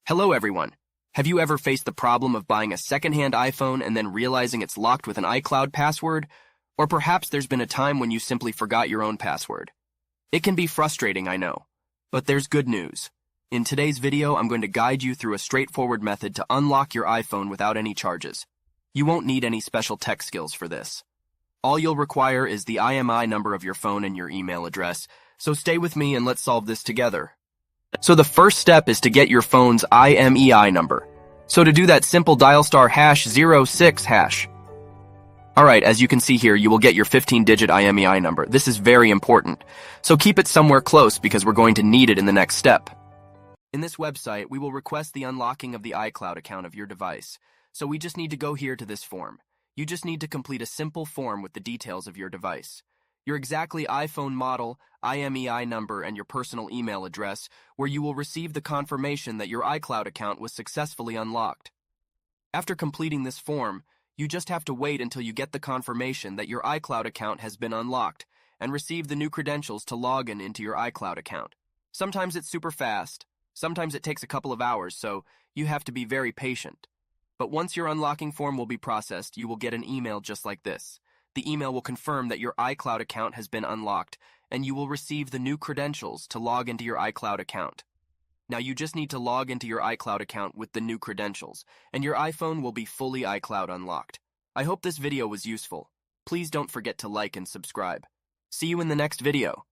Hello everyone. Have you ever faced the problem of buying a secondhand iPhone and then realizing it's locked with an iCloud password? Or perhaps there's been a time when you simply forgot your own password. It can be frustrating, I know. But there's good news. In today's video, I'm going to guide you through a straightforward method to unlock your iPhone without any charges. You won't need any special tech skills for this. All you'll require is the IMEI number of your phone and your email address, so stay with me and let's solve this together. So the first step is to get your phone's IMEI number. So to do that, simple dial *#06#. Alright, as you can see here, you will get your 15-digit IMEI number. This is very important, so keep it somewhere close because we're going to need it in the next step. In this website, we will request the unlocking of the iCloud account of your device, so we just need to go here to this form. You just need to complete a simple form with the details of your device. Your exactly iPhone model, IMEI number, and your personal email address, where you will receive the confirmation that your iCloud account was successfully unlocked. After completing this form, you just have to wait until you get the confirmation that your iCloud account has been unlocked and receive the new credentials to log in into your iCloud account. Sometimes it's super fast, sometimes it takes a couple of hours, so you have to be very patient. But once your unlocking form will be processed, you will get an email just like this. The email will confirm that your iCloud account has been unlocked, and you will receive the new credentials to log into your iCloud account. Now you just need to log into your iCloud account with the new credentials, and your iPhone will be fully iCloud unlocked. I hope this video was useful. Please don't forget to like and subscribe. See you in the next video.